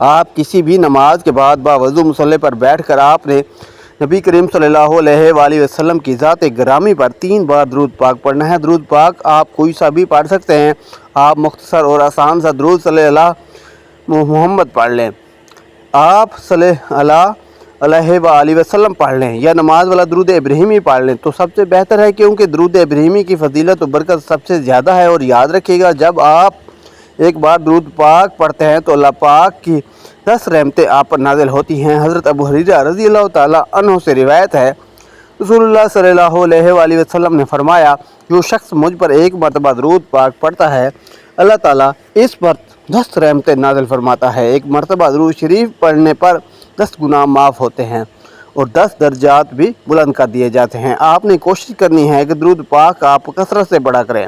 آپ کسی بھی نماز کے بعد باوضو مصلی پر بیٹھ کر آپ نے نبی کریم صلی اللہ علیہ وآلہ وسلم کی ذات گرامی پر 3 بار درود پاک پڑھنا ہے۔ درود پاک آپ کوئی سا بھی پڑھ سکتے ہیں، آپ مختصر اور آسان سا درود صلی اللہ محمد پڑھ لیں، آپ صلی اللہ علیہ وآلہ وسلم پڑھ لیں، یا نماز والا درود ابراہیمی پڑھ لیں تو سب سے بہتر ہے، کیونکہ درود ابراہیمی کی فضیلت و برکت سب سے زیادہ ہے۔ اور یاد رکھیے گا، جب آپ ایک بار درود پاک پڑھتے ہیں تو اللہ پاک کی 10 رحمتیں آپ پر نازل ہوتی ہیں۔ حضرت ابو ہریرہ رضی اللہ تعالیٰ عنہ سے روایت ہے، رسول اللہ صلی اللہ علیہ وآلہ وسلم نے فرمایا، جو شخص مجھ پر 1 مرتبہ درود پاک پڑھتا ہے، اللہ تعالیٰ اس پر 10 رحمتیں نازل فرماتا ہے۔ 1 مرتبہ درود شریف پڑھنے پر 10 گناہ معاف ہوتے ہیں اور 10 درجات بھی بلند کر دیے جاتے ہیں۔ آپ نے کوشش کرنی ہے کہ درود پاک آپ کثرت سے پڑھا کریں۔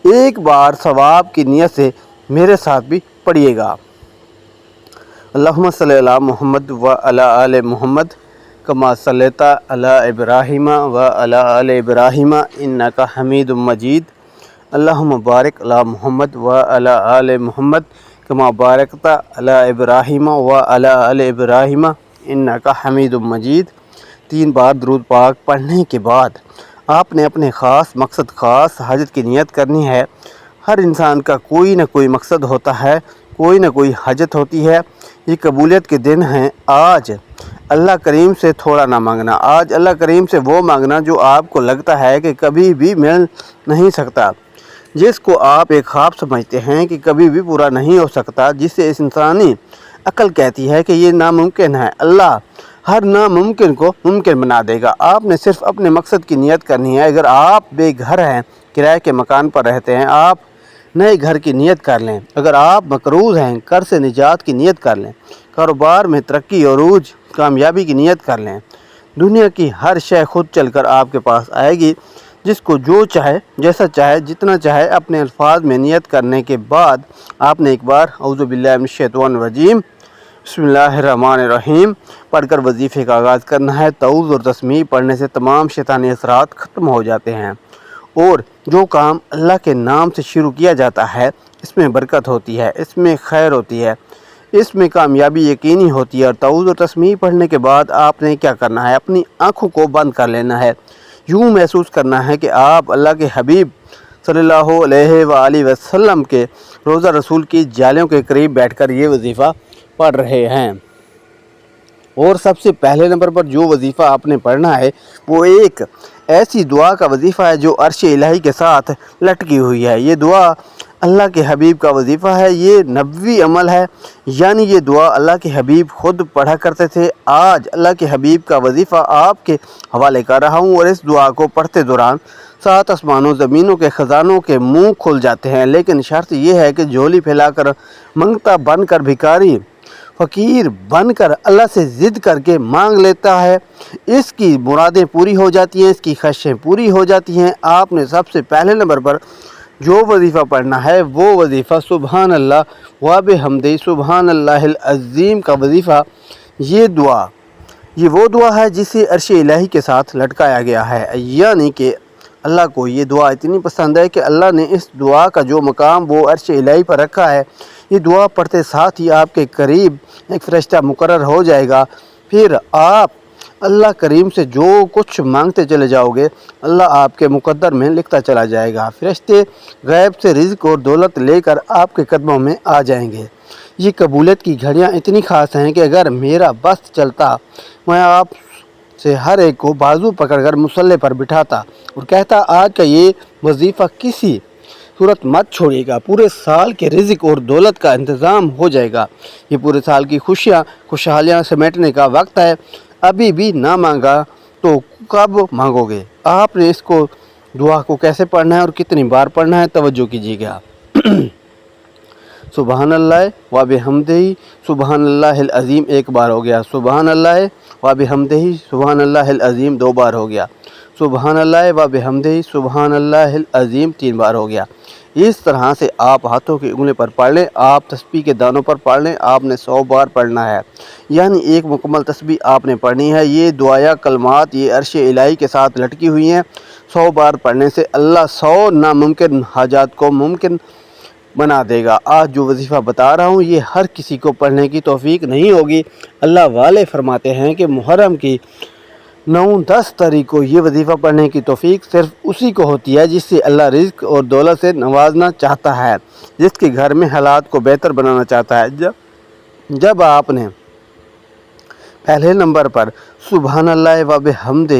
ایک بار ثواب کی نیت سے میرے ساتھ بھی پڑھیے گا۔ اللہم صلی علی محمد و علی آل محمد کما صلیت علی ابراہیم و علی آل ابراہیم انک حمید مجید۔ اللہم بارک علی محمد و علی آل محمد کما بارکت علی ابراہیم و علی آل ابراہیم انک حمید مجید۔ 3 بار درود پاک پڑھنے کے بعد آپ نے اپنے خاص مقصد، خاص حاجت کی نیت کرنی ہے۔ ہر انسان کا کوئی نہ کوئی مقصد ہوتا ہے، کوئی نہ کوئی حاجت ہوتی ہے۔ یہ قبولیت کے دن ہیں۔ آج اللہ کریم سے تھوڑا نہ مانگنا، آج اللہ کریم سے وہ مانگنا جو آپ کو لگتا ہے کہ کبھی بھی مل نہیں سکتا، جس کو آپ ایک خواب سمجھتے ہیں کہ کبھی بھی پورا نہیں ہو سکتا، جسے اس انسانی عقل کہتی ہے کہ یہ ناممکن ہے۔ اللہ ہر ناممکن کو ممکن بنا دے گا۔ آپ نے صرف اپنے مقصد کی نیت کرنی ہے۔ اگر آپ بے گھر ہیں، کرائے کے مکان پر رہتے ہیں، آپ نئے گھر کی نیت کر لیں۔ اگر آپ مقروض ہیں، قرض سے نجات کی نیت کر لیں۔ کاروبار میں ترقی اور عروج، کامیابی کی نیت کر لیں۔ دنیا کی ہر شے خود چل کر آپ کے پاس آئے گی۔ جس کو جو چاہے، جیسا چاہے، جتنا چاہے، اپنے الفاظ میں نیت کرنے کے بعد آپ نے ایک بار اعوذ باللہ من الشیطان الرجیم بسم اللہ الرحمن الرحیم پڑھ کر وظیفے کا آغاز کرنا ہے۔ تعوذ اور تسمیح پڑھنے سے تمام شیطانی اثرات ختم ہو جاتے ہیں، اور جو کام اللہ کے نام سے شروع کیا جاتا ہے اس میں برکت ہوتی ہے، اس میں خیر ہوتی ہے، اس میں کامیابی یقینی ہوتی ہے۔ اور تعوذ اور تسمیح پڑھنے کے بعد آپ نے کیا کرنا ہے؟ اپنی آنکھوں کو بند کر لینا ہے۔ یوں محسوس کرنا ہے کہ آپ اللہ کے حبیب صلی اللہ علیہ وآلہ وسلم کے روضہ رسول کی جالیوں کے قریب بیٹھ کر یہ وظیفہ پڑھ رہے ہیں۔ اور سب سے پہلے نمبر پر جو وظیفہ آپ نے پڑھنا ہے وہ ایک ایسی دعا کا وظیفہ ہے جو عرش الہی کے ساتھ لٹکی ہوئی ہے۔ یہ دعا اللہ کے حبیب کا وظیفہ ہے، یہ نبوی عمل ہے، یعنی یہ دعا اللہ کے حبیب خود پڑھا کرتے تھے۔ آج اللہ کے حبیب کا وظیفہ آپ کے حوالے کر رہا ہوں، اور اس دعا کو پڑھتے دوران 7 آسمانوں زمینوں کے خزانوں کے منہ کھل جاتے ہیں، لیکن شرط یہ ہے کہ جھولی پھیلا کر منگتا بن کر بھکاری فقیر بن کر اللہ سے ضد کر کے مانگ لیتا ہے، اس کی مرادیں پوری ہو جاتی ہیں، اس کی خواہشیں پوری ہو جاتی ہیں۔ آپ نے سب سے پہلے نمبر پر جو وظیفہ پڑھنا ہے وہ وظیفہ سبحان اللہ و بحمدہ سبحان اللہ العظیم کا وظیفہ۔ یہ وہ دعا ہے جسے عرش الہی کے ساتھ لٹکایا گیا ہے، یعنی کہ اللہ کو یہ دعا اتنی پسند ہے کہ اللہ نے اس دعا کا جو مقام وہ عرش الہی پر رکھا ہے، یہ دعا پڑھتے ساتھ ہی آپ کے قریب ایک فرشتہ مقرر ہو جائے گا۔ پھر آپ اللہ کریم سے جو کچھ مانگتے چلے جاؤ گے، اللہ آپ کے مقدر میں لکھتا چلا جائے گا۔ فرشتے غیب سے رزق اور دولت لے کر آپ کے قدموں میں آ جائیں گے۔ یہ قبولیت کی گھڑیاں اتنی خاص ہیں کہ اگر میرا بس چلتا، میں آپ سے ہر ایک کو بازو پکڑ کر مصلی پر بٹھاتا اور کہتا، آج کا یہ وظیفہ کسی صورت مت چھوڑیے گا، پورے سال کے رزق اور دولت کا انتظام ہو جائے گا۔ یہ پورے سال کی خوشحالیاں سمیٹنے کا وقت ہے۔ ابھی بھی نہ مانگا تو کب مانگو گے؟ آپ نے اس کو دعا کو کیسے پڑھنا ہے اور کتنی بار پڑھنا ہے، توجہ کیجیے گا۔ سبحان اللہ و بحمدہ سبحان اللہ العظیم 1 بار ہو گیا، سبحان اللہ و بحمدہ سبحان اللہ العظیم 2 بار ہو گیا، سبحان اللہ و بحمدہ سبحان اللہ العظیم 3 بار ہو گیا۔ اس طرح سے آپ ہاتھوں کی انگلی پر پڑھ لیں، آپ تسبیح کے دانوں پر پڑھ لیں، آپ نے 100 بار پڑھنا ہے، یعنی ایک مکمل تسبیح آپ نے پڑھنی ہے۔ یہ دعایا کلمات یہ عرش الہی کے ساتھ لٹکی ہوئی ہیں۔ 100 بار پڑھنے سے اللہ 100 ناممکن حاجات کو ممکن بنا دے گا۔ آج جو وظیفہ بتا رہا ہوں یہ ہر کسی کو پڑھنے کی توفیق نہیں ہوگی۔ اللہ والے فرماتے ہیں کہ محرم کی 9-10 تاریخ کو یہ وظیفہ پڑھنے کی توفیق صرف اسی کو ہوتی ہے جس سے اللہ رزق اور دولت سے نوازنا چاہتا ہے، جس کے گھر میں حالات کو بہتر بنانا چاہتا ہے۔ جب آپ نے پہلے نمبر پر سبحان اللہ و بحمدہ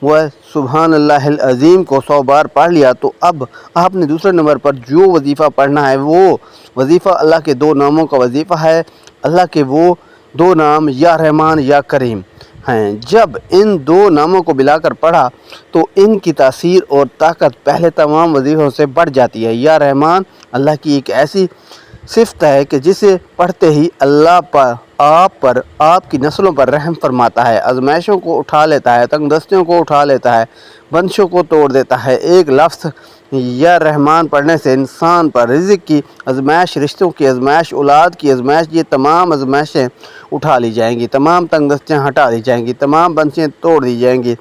و سبحان اللہ العظیم کو 100 بار پڑھ لیا تو اب آپ نے دوسرے نمبر پر جو وظیفہ پڑھنا ہے وہ وظیفہ اللہ کے 2 ناموں کا وظیفہ ہے۔ اللہ کے وہ 2 نام یا رحمان یا کریم ہیں۔ جب ان 2 ناموں کو ملا کر پڑھا تو ان کی تاثیر اور طاقت پہلے تمام وظیفوں سے بڑھ جاتی ہے۔ یا رحمان اللہ کی ایک ایسی صفت ہے کہ جسے پڑھتے ہی اللہ آپ پر، آپ کی نسلوں پر رحم فرماتا ہے، آزمائشوں کو اٹھا لیتا ہے، تنگ دستیوں کو اٹھا لیتا ہے، بندشوں کو توڑ دیتا ہے۔ ایک لفظ یا رحمان پڑھنے سے انسان پر رزق کی آزمائش، رشتوں کی آزمائش، اولاد کی آزمائش، یہ تمام آزمائشیں اٹھا لی جائیں گی، تمام تنگ دستیاں ہٹا دی جائیں گی، تمام بندشیں توڑ دی جائیں گی۔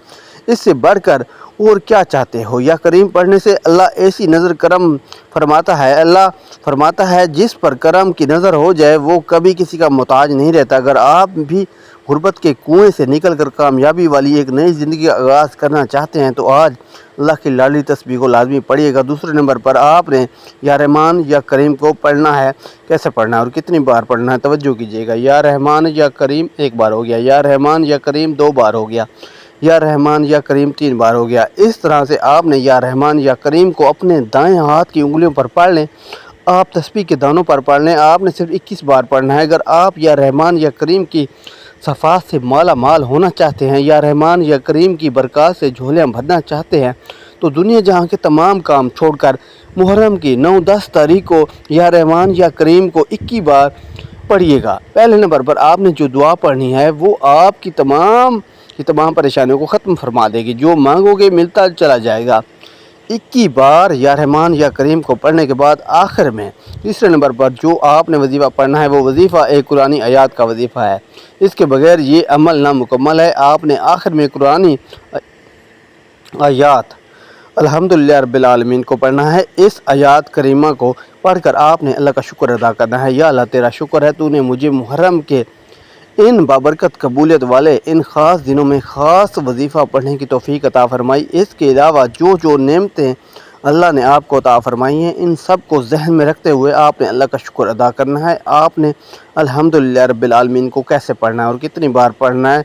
اس سے بڑھ کر اور کیا چاہتے ہو؟ یا کریم پڑھنے سے اللہ ایسی نظر کرم فرماتا ہے، اللہ فرماتا ہے جس پر کرم کی نظر ہو جائے وہ کبھی کسی کا محتاج نہیں رہتا۔ اگر آپ بھی غربت کے کنویں سے نکل کر کامیابی والی ایک نئی زندگی کا آغاز کرنا چاہتے ہیں تو آج اللہ کی لاڈلی تسبیح کو لازمی پڑھیے گا۔ دوسرے نمبر پر آپ نے یا رحمان یا کریم کو پڑھنا ہے۔ کیسے پڑھنا ہے اور کتنی بار پڑھنا ہے توجہ کیجیے گا۔ یا رحمان یا کریم 1 بار ہو گیا، یا رحمان یا کریم 2 بار ہو گیا، یا رحمان یا کریم 3 بار ہو گیا۔ اس طرح سے آپ نے یا رحمان یا کریم کو اپنے دائیں ہاتھ کی انگلیوں پر پڑھ لیں۔ آپ تسبیح کے دانوں پر پڑھ لیں۔ آپ نے صرف 21 بار پڑھنا ہے۔ اگر آپ یا رحمان یا کریم کی صفات سے مالا مال ہونا چاہتے ہیں، یا رحمان یا کریم کی برکات سے جھولیاں بھرنا چاہتے ہیں تو دنیا جہاں کے تمام کام چھوڑ کر محرم کی 9-10 تاریخ کو یا رحمان یا کریم کو 21 بار پڑھیے گا۔ پہلے نمبر پر آپ نے جو دعا پڑھنی ہے وہ آپ کی تمام پریشانیوں کو ختم فرما دے گی۔ جو مانگو گے ملتا چلا جائے گا۔ 21 بار یا رحمان یا کریم کو پڑھنے کے بعد آخر میں تیسرے نمبر پر جو آپ نے وظیفہ پڑھنا ہے وہ وظیفہ ایک قرآنی آیات کا وظیفہ ہے۔ اس کے بغیر یہ عمل نامکمل ہے۔ آپ نے آخر میں قرآنی آیات الحمدللہ رب العالمین کو پڑھنا ہے۔ اس آیات کریمہ کو پڑھ کر آپ نے اللہ کا شکر ادا کرنا ہے۔ یا اللہ تیرا شکر ہے تو نے مجھے محرم کے ان بابرکت قبولیت والے ان خاص دنوں میں خاص وظیفہ پڑھنے کی توفیق عطا فرمائی۔ اس کے علاوہ جو نعمتیں اللہ نے آپ کو عطا فرمائی ہیں ان سب کو ذہن میں رکھتے ہوئے آپ نے اللہ کا شکر ادا کرنا ہے۔ آپ نے الحمدللہ رب العالمین کو کیسے پڑھنا ہے اور کتنی بار پڑھنا ہے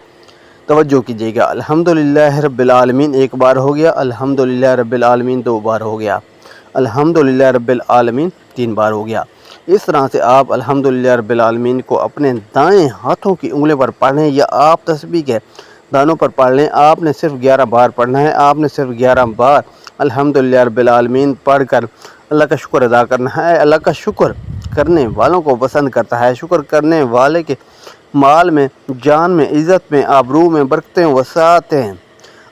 توجہ کیجیے گا۔ الحمدللہ رب العالمین 1 بار ہو گیا، الحمدللہ رب العالمین 2 بار ہو گیا، الحمدللہ رب العالمین 3 بار ہو گیا۔ اس طرح سے آپ الحمدللہ رب العالمین کو اپنے دائیں ہاتھوں کی انگلیوں پر پڑھ لیں یا آپ تسبیح کے دانوں پر پڑھ لیں۔ آپ نے صرف 11 بار پڑھنا ہے۔ آپ نے صرف 11 بار الحمدللہ رب العالمین پڑھ کر اللہ کا شکر ادا کرنا ہے۔ اللہ کا شکر کرنے والوں کو پسند کرتا ہے۔ شکر کرنے والے کے مال میں، جان میں، عزت میں، آبرو میں برکتیں وسعتیں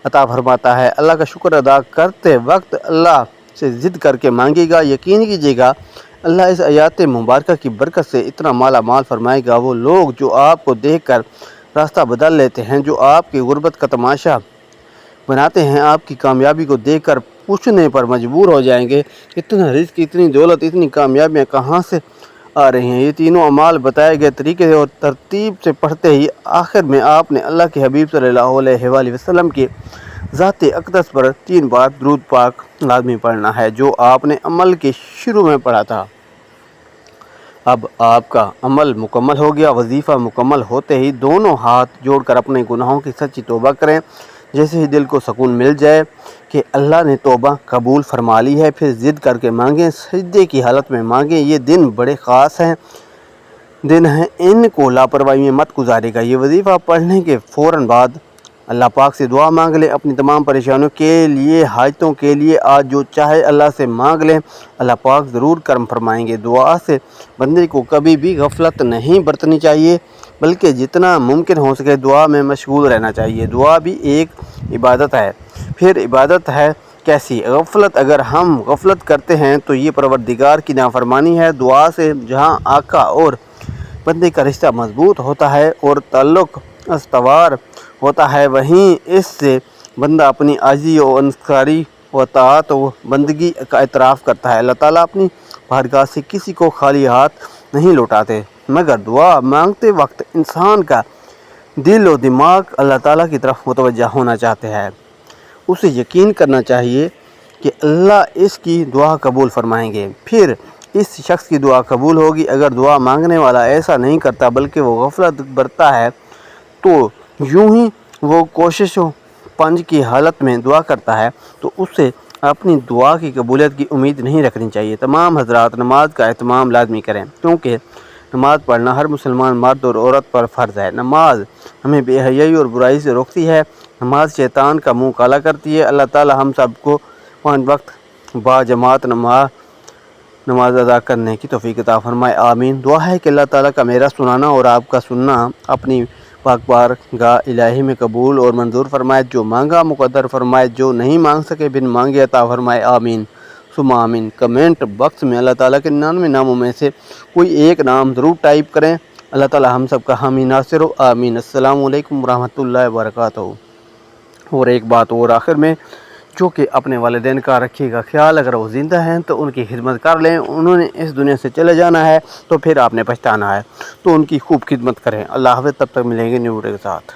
عطا فرماتا ہے۔ اللہ کا شکر ادا کرتے وقت اللہ سے ضد کر کے مانگے گا۔ یقین کیجیے گا اللہ اس آیات مبارکہ کی برکت سے اتنا مالا مال فرمائے گا۔ وہ لوگ جو آپ کو دیکھ کر راستہ بدل لیتے ہیں، جو آپ کی غربت کا تماشا بناتے ہیں، آپ کی کامیابی کو دیکھ کر پوچھنے پر مجبور ہو جائیں گے اتنا رزق، اتنی دولت، اتنی کامیابیاں کہاں سے آ رہی ہیں۔ یہ تینوں اعمال بتائے گئے طریقے اور ترتیب سے پڑھتے ہی آخر میں آپ نے اللہ کے حبیب صلی اللہ علیہ وآلہ وسلم کی ذات اقدس پر 3 بار درود پاک لازمی پڑھنا ہے جو آپ نے عمل کے شروع میں پڑھا تھا۔ اب آپ کا عمل مکمل ہو گیا۔ وظیفہ مکمل ہوتے ہی دونوں ہاتھ جوڑ کر اپنے گناہوں کی سچی توبہ کریں۔ جیسے ہی دل کو سکون مل جائے کہ اللہ نے توبہ قبول فرما لی ہے، پھر ضد کر کے مانگیں، سجدے کی حالت میں مانگیں۔ یہ دن بڑے خاص دن ہیں، ان کو لاپرواہی میں مت گزارے گا۔ یہ وظیفہ پڑھنے کے فوراً بعد اللہ پاک سے دعا مانگ لیں، اپنی تمام پریشانیوں کے لیے، حاجتوں کے لیے آج جو چاہے اللہ سے مانگ لیں، اللہ پاک ضرور کرم فرمائیں گے۔ دعا سے بندے کو کبھی بھی غفلت نہیں برتنی چاہیے، بلکہ جتنا ممکن ہو سکے دعا میں مشغول رہنا چاہیے۔ دعا بھی ایک عبادت ہے۔ پھر عبادت ہے کیسی؟ غفلت، اگر ہم غفلت کرتے ہیں تو یہ پروردگار کی نافرمانی ہے۔ دعا سے جہاں آقا اور بندے کا رشتہ مضبوط ہوتا ہے اور تعلق استوار ہوتا ہے، وہیں اس سے بندہ اپنی عاجزی و انکساری و طاعت و بندگی کا اعتراف کرتا ہے۔ اللہ تعالیٰ اپنی بارگاہ سے کسی کو خالی ہاتھ نہیں لوٹاتے، مگر دعا مانگتے وقت انسان کا دل و دماغ اللہ تعالیٰ کی طرف متوجہ ہونا چاہتے ہیں۔ اسے یقین کرنا چاہیے کہ اللہ اس کی دعا قبول فرمائیں گے، پھر اس شخص کی دعا قبول ہوگی۔ اگر دعا مانگنے والا ایسا نہیں کرتا بلکہ وہ غفلت برتتا ہے تو یوں ہی وہ کوشش و پنج کی حالت میں دعا کرتا ہے تو اسے اپنی دعا کی قبولیت کی امید نہیں رکھنی چاہیے۔ تمام حضرات نماز کا اہتمام لازمی کریں، کیونکہ نماز پڑھنا ہر مسلمان مرد اور عورت پر فرض ہے۔ نماز ہمیں بے حیائی اور برائی سے روکتی ہے، نماز شیطان کا منہ کالا کرتی ہے۔ اللہ تعالی ہم سب کو 5 وقت با جماعت نماز ادا کرنے کی توفیق عطا فرمائے، آمین۔ دعا ہے کہ اللہ تعالیٰ کا میرا سنانا اور آپ کا سننا اپنی پاک بارگاہ الہی میں قبول اور منظور فرمائے، جو مانگا مقدر فرمائے، جو نہیں مانگ سکے بن مانگے عطا فرمائے، آمین ثم آمین۔ کمنٹ باکس میں اللہ تعالیٰ کے 99 ناموں میں سے کوئی ایک نام ضرور ٹائپ کریں۔ اللہ تعالیٰ ہم سب کا حامی ناصر ہو، آمین۔ السلام علیکم ورحمۃ اللہ وبرکاتہ۔ اور ایک بات اور آخر میں، جو کہ اپنے والدین کا رکھیے گا خیال، اگر وہ زندہ ہیں تو ان کی خدمت کر لیں، انہوں نے اس دنیا سے چلے جانا ہے تو پھر آپ نے پچھتانا ہے، تو ان کی خوب خدمت کریں۔ اللہ حافظ، تب تک ملیں گے نیو ویڈیو کے ساتھ۔